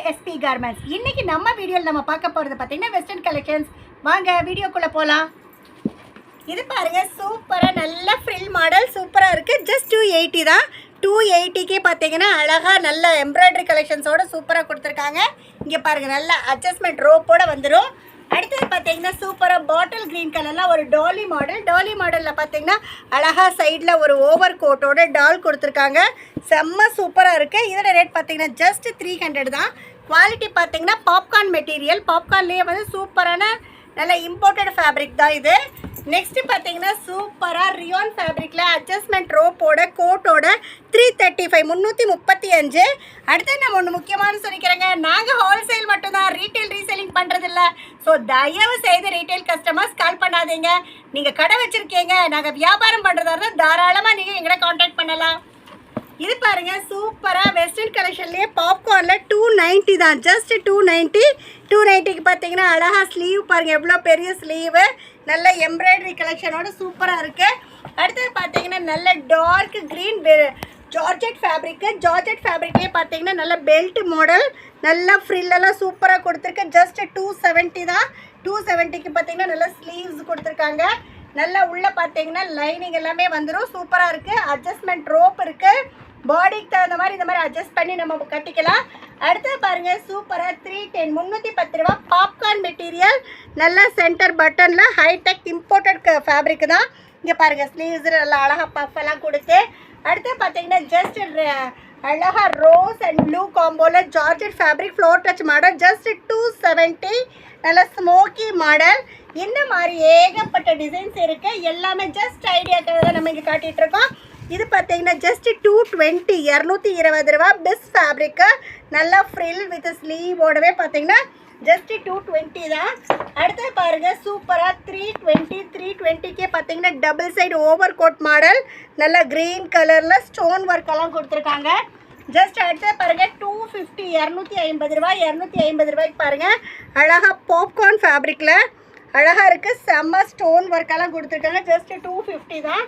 SP garments. இன்னைக்கு நம்ம வீடியோவில் நம்ம பார்க்க போகிறது பார்த்தீங்கன்னா வெஸ்டர்ன் கலெக்ஷன்ஸ். வாங்க வீடியோக்குள்ளே போகலாம். இது பாருங்கள், சூப்பராக நல்ல ஃப்ரில் மாடல் சூப்பராக இருக்குது. ஜஸ்ட் 280 தான். 280க்கே பார்த்தீங்கன்னா அழகாக நல்ல எம்ப்ராய்டரி கலெக்ஷன்ஸோடு சூப்பராக கொடுத்துருக்காங்க. இங்கே பாருங்கள், நல்ல அட்ஜஸ்ட்மெண்ட் ரோப்போடு வந்துடும். அடுத்தது பார்த்தீங்கன்னா சூப்பராக பாட்டில் க்ரீன் கலரில் ஒரு டாலி மாடல். டாலி மாடலில் பார்த்தீங்கன்னா அழகாக சைடில் ஒரு ஓவர் கோட்டோட டால் கொடுத்துருக்காங்க. செம்ம சூப்பராக இருக்குது. இதோட ரேட் பார்த்தீங்கன்னா ஜஸ்ட் 300 தான். குவாலிட்டி பார்த்தீங்கன்னா பாப்கார்ன் மெட்டீரியல். பாப்கார்ன்லேயே வந்து சூப்பரான நல்ல இம்போர்ட்டட் ஃபேப்ரிக் தான் இது. நெக்ஸ்ட்டு பார்த்தீங்கன்னா சூப்பராக ரியான் ஃபேப்ரிக்கில் அட்ஜஸ்ட்மெண்ட் ரோப்போட கோட்டோட 335 335. அடுத்து நம்ம ஒன்று முக்கியமான சொல்லிக்கிறேங்க, நாங்கள் ஹோல்சேல் மட்டும்தான், ரீட்டைல் ரீசேலிங் பண்ணுறதில்ல. ஸோ தயவு செய்து ரீட்டைல் கஸ்டமர்ஸ் கால் பண்ணாதீங்க. நீங்கள் கடை வச்சுருக்கீங்க, நாங்கள் வியாபாரம் பண்ணுறதா இருந்தால் தாராளமாக நீங்கள் எங்களை காண்டாக்ட் பண்ணலாம். இது பாருங்கள், சூப்பராக வெஸ்டர்ன் கலெக்ஷன்லேயே பாப்கார்னில் 290 தான். ஜஸ்ட் 290. 290க்கு பார்த்தீங்கன்னா அழகாக ஸ்லீவ் பாருங்கள், எவ்வளோ பெரிய ஸ்லீவு, நல்ல எம்ப்ராய்டரி கலெக்ஷனோட சூப்பராக இருக்குது. அடுத்தது பார்த்தீங்கன்னா நல்ல dark green georgette fabric. Georgette ஃபேப்ரிக்லேயே பார்த்தீங்கன்னா நல்ல பெல்ட் மாடல், நல்ல ஃப்ரில்லெல்லாம் சூப்பராக கொடுத்துருக்கு. ஜஸ்ட் 270 தான். 270க்கு பார்த்தீங்கன்னா நல்ல ஸ்லீவ்ஸ் கொடுத்துருக்காங்க. நல்லா உள்ளே பார்த்தீங்கன்னா லைனிங் எல்லாமே வந்துடும். சூப்பராக இருக்குது. அட்ஜஸ்ட்மெண்ட் ரோப் இருக்குது. பாடிக்கு தகுந்த மாதிரி இந்த மாதிரி அட்ஜஸ்ட் பண்ணி நம்ம கட்டிக்கலாம். அடுத்தது பாருங்கள், சூப்பராக 310 310 ரூபா. பாப்கார்ன் மெட்டீரியல், நல்லா சென்டர் பட்டனில் ஹைடெக் இம்போர்ட்டட் ஃபேப்ரிக் தான். இங்கே பாருங்கள், ஸ்லீவ்ஸ் நல்லா அழகாக பஃப் எல்லாம் கொடுத்து. அடுத்து பார்த்தீங்கன்னா ஜஸ்ட் அழகாக ரோஸ் அண்ட் ப்ளூ காம்போவில் georgette fabric floor touch model. Just 270. நல்ல ஸ்மோக்கி மாடல். இந்த மாதிரி ஏகப்பட்ட டிசைன்ஸ் இருக்குது. எல்லாமே ஜஸ்ட் ஐடியாக்காக தான் நம்ம இங்கே காட்டிகிட்ருக்கோம். இது பார்த்தீங்கன்னா ஜஸ்ட் 220 220 ரூபா. பெஸ்ட் ஃபேப்ரிக்கு, நல்லா ஃப்ரில் வித் ஸ்லீவோடவே பார்த்தீங்கன்னா ஜஸ்ட் 220 தான். அடுத்து பாருங்கள், சூப்பராக 320க்கே பார்த்தீங்கன்னா double side over coat model, நல்லா க்ரீன் கலரில் ஸ்டோன் ஒர்க்கெல்லாம் கொடுத்துருக்காங்க. ஜஸ்ட் அடுத்து பாருங்கள் 250 250 ரூபா. 250 ரூபாய்க்கு பாருங்கள், அழகாக பாப்கார்ன் ஃபேப்ரிக்கில் அழகாக இருக்குது. செம்ம ஸ்டோன் ஒர்க்கெல்லாம் கொடுத்துருக்காங்க. ஜஸ்ட் 250 தான்.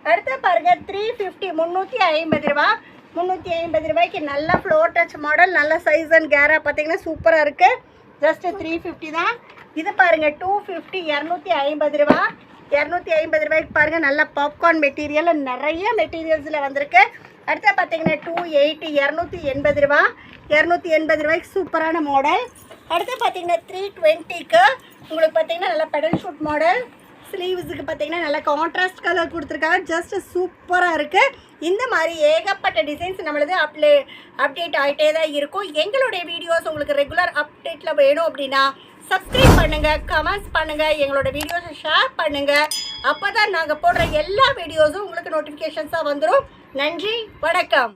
அடுத்து பாருங்கள் 350 350 ரூபா. 350 ரூபாய்க்கு நல்ல ஃப்ளோர் டச் மாடல், நல்ல சைஸ் அண்ட் கேரா பார்த்தீங்கன்னா சூப்பராக இருக்குது. ஜஸ்ட் 350 தான். இது பாருங்கள் 250 250 ரூபா. 250 ரூபாய்க்கு பாருங்கள், நல்ல பாப்கார்ன் மெட்டீரியல், நிறைய மெட்டீரியல்ஸில் வந்திருக்கு. அடுத்து பார்த்தீங்கன்னா 280 280 ரூபா. 280 ரூபாய்க்கு சூப்பரான மாடல். அடுத்து பார்த்தீங்கன்னா 320க்கு உங்களுக்கு பார்த்தீங்கன்னா நல்ல பெடல் ஷூட் மாடல். ஸ்லீவ்ஸுக்கு பார்த்தீங்கன்னா நல்ல கான்ட்ராஸ்ட் கலர் கொடுத்துருக்காங்க. ஜஸ்ட் சூப்பராக இருக்குது. இந்த மாதிரி ஏகப்பட்ட டிசைன்ஸ் நம்மளது அப்டேட் ஆகிட்டே தான் இருக்கும். எங்களுடைய வீடியோஸ் உங்களுக்கு ரெகுலர் அப்டேட்டில் வேணும் அப்படின்னா சப்ஸ்கிரைப் பண்ணுங்கள், கமெண்ட்ஸ் பண்ணுங்கள், எங்களோட வீடியோஸை ஷேர் பண்ணுங்கள். அப்போ தான் நாங்கள் போடுற எல்லா வீடியோஸும் உங்களுக்கு நோட்டிஃபிகேஷன்ஸாக வந்துடும். நன்றி, வணக்கம்.